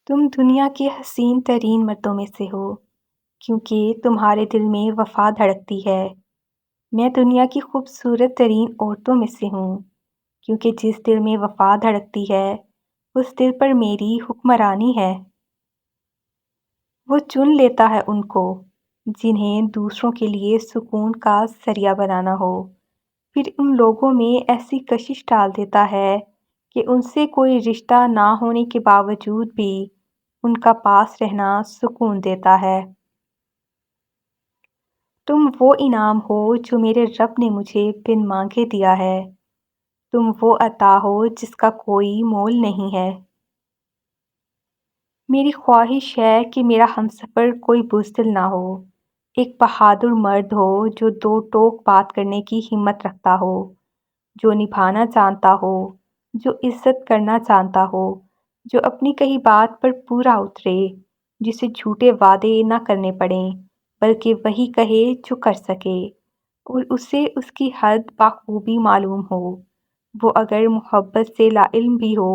تم دنیا کے حسین ترین مردوں میں سے ہو کیونکہ تمہارے دل میں وفا دھڑکتی ہے۔ میں دنیا کی خوبصورت ترین عورتوں میں سے ہوں کیونکہ جس دل میں وفا دھڑکتی ہے اس دل پر میری حکمرانی ہے۔ وہ چن لیتا ہے ان کو جنہیں دوسروں کے لیے سکون کا ذریعہ بنانا ہو، پھر ان لوگوں میں ایسی کشش ڈال دیتا ہے کہ ان سے کوئی رشتہ نہ ہونے کے باوجود بھی ان کا پاس رہنا سکون دیتا ہے۔ تم وہ انعام ہو جو میرے رب نے مجھے بن مانگے دیا ہے۔ تم وہ عطا ہو جس کا کوئی مول نہیں ہے۔ میری خواہش ہے کہ میرا ہمسفر کوئی بزدل نہ ہو، ایک بہادر مرد ہو جو دو ٹوک بات کرنے کی ہمت رکھتا ہو، جو نبھانا جانتا ہو، جو عزت کرنا جانتا ہو، جو اپنی کہی بات پر پورا اترے، جسے جھوٹے وعدے نہ کرنے پڑیں بلکہ وہی کہے جو کر سکے، اور اسے اس کی حد بخوبی معلوم ہو۔ وہ اگر محبت سے لا علم بھی ہو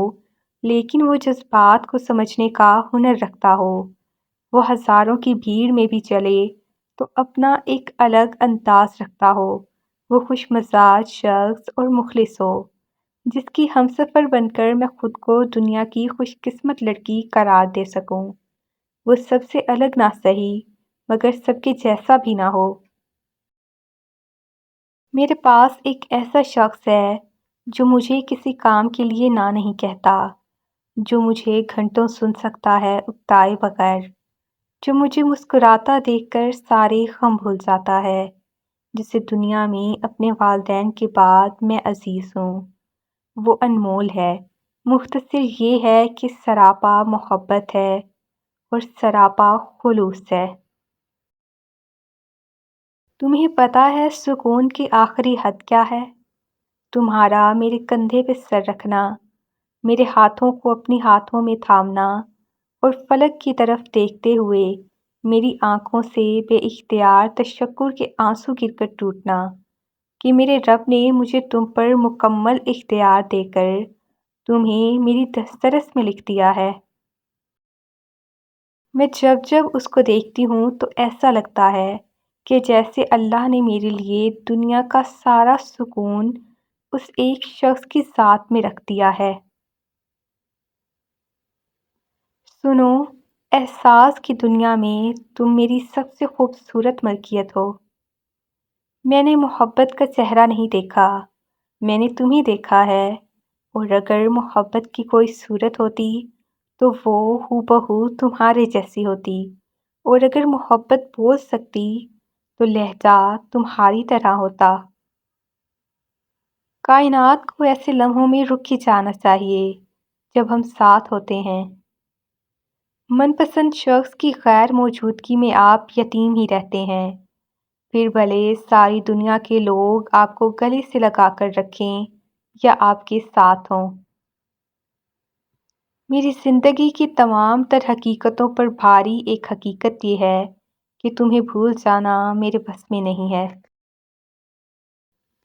لیکن وہ جذبات کو سمجھنے کا ہنر رکھتا ہو۔ وہ ہزاروں کی بھیڑ میں بھی چلے تو اپنا ایک الگ انداز رکھتا ہو۔ وہ خوش مزاج شخص اور مخلص ہو جس کی ہمسفر بن کر میں خود کو دنیا کی خوش قسمت لڑکی قرار دے سکوں۔ وہ سب سے الگ نہ سہی مگر سب کے جیسا بھی نہ ہو۔ میرے پاس ایک ایسا شخص ہے جو مجھے کسی کام کے لیے نہ نہیں کہتا، جو مجھے گھنٹوں سن سکتا ہے اکتائے بغیر، جو مجھے مسکراتا دیکھ کر سارے غم بھول جاتا ہے، جسے دنیا میں اپنے والدین کے بعد میں عزیز ہوں۔ وہ انمول ہے۔ مختصر یہ ہے کہ سراپا محبت ہے اور سراپا خلوص ہے۔ تمہیں پتہ ہے سکون کی آخری حد کیا ہے؟ تمہارا میرے کندھے پہ سر رکھنا، میرے ہاتھوں کو اپنی ہاتھوں میں تھامنا اور فلک کی طرف دیکھتے ہوئے میری آنکھوں سے بے اختیار تشکر کے آنسو گر کر ٹوٹنا کہ میرے رب نے مجھے تم پر مکمل اختیار دے کر تمہیں میری دسترس میں لکھ دیا ہے۔ میں جب جب اس کو دیکھتی ہوں تو ایسا لگتا ہے کہ جیسے اللہ نے میرے لیے دنیا کا سارا سکون اس ایک شخص کی ذات میں رکھ دیا ہے۔ سنو، احساس کی دنیا میں تم میری سب سے خوبصورت ملکیت ہو۔ میں نے محبت کا چہرہ نہیں دیکھا، میں نے تمہیں دیکھا ہے، اور اگر محبت کی کوئی صورت ہوتی تو وہ ہو بہو تمہارے جیسی ہوتی، اور اگر محبت بول سکتی تو لہجہ تمہاری طرح ہوتا۔ کائنات کو ایسے لمحوں میں رک ہی جانا چاہیے جب ہم ساتھ ہوتے ہیں۔ من پسند شخص کی غیر موجودگی میں آپ یتیم ہی رہتے ہیں، پھر بھلے ساری دنیا کے لوگ آپ کو گلے سے لگا کر رکھیں یا آپ کے ساتھ ہوں۔ میری زندگی کی تمام تر حقیقتوں پر بھاری ایک حقیقت یہ ہے کہ تمہیں بھول جانا میرے بس میں نہیں ہے۔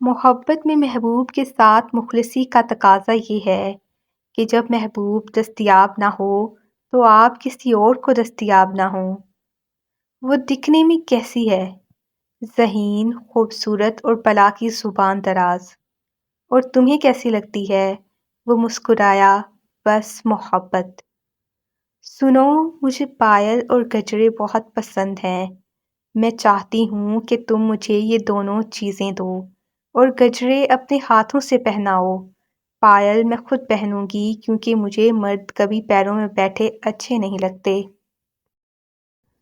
محبت میں محبوب کے ساتھ مخلصی کا تقاضا یہ ہے کہ جب محبوب دستیاب نہ ہو تو آپ کسی اور کو دستیاب نہ ہوں۔ وہ دکھنے میں کیسی ہے؟ ذہین، خوبصورت اور بلا کی زبان دراز، اور تمہیں کیسی لگتی ہے؟ وہ مسکرایا، بس محبت۔ سنو، مجھے پائل اور گجرے بہت پسند ہیں۔ میں چاہتی ہوں کہ تم مجھے یہ دونوں چیزیں دو اور گجرے اپنے ہاتھوں سے پہناؤ۔ پائل میں خود پہنوں گی کیونکہ مجھے مرد کبھی پیروں میں بیٹھے اچھے نہیں لگتے۔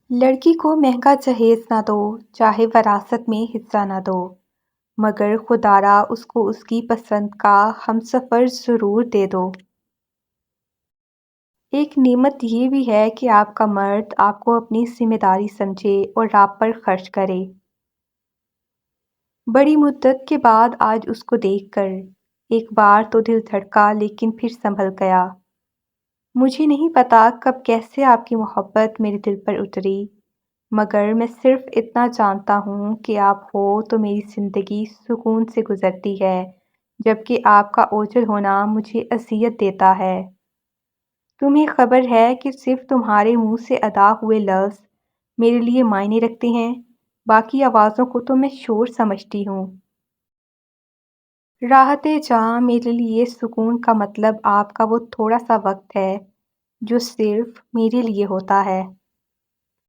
لڑکی کو مہنگا جہیز نہ دو، چاہے وراثت میں حصہ نہ دو، مگر خدارا اس کو اس کی پسند کا ہمسفر ضرور دے دو۔ ایک نعمت یہ بھی ہے کہ آپ کا مرد آپ کو اپنی ذمہ داری سمجھے اور آپ پر خرچ کرے۔ بڑی مدت کے بعد آج اس کو دیکھ کر ایک بار تو دل دھڑکا لیکن پھر سنبھل گیا۔ مجھے نہیں پتا کب کیسے آپ کی محبت میرے دل پر اتری، مگر میں صرف اتنا جانتا ہوں کہ آپ ہو تو میری زندگی سکون سے گزرتی ہے، جبکہ آپ کا اوجھل ہونا مجھے اذیت دیتا ہے۔ تمہیں خبر ہے کہ صرف تمہارے منہ سے ادا ہوئے لفظ میرے لیے معنی رکھتے ہیں، باقی آوازوں کو تو میں شور سمجھتی ہوں۔ راحت جاں میرے لیے سکون کا مطلب آپ کا وہ تھوڑا سا وقت ہے جو صرف میرے لیے ہوتا ہے۔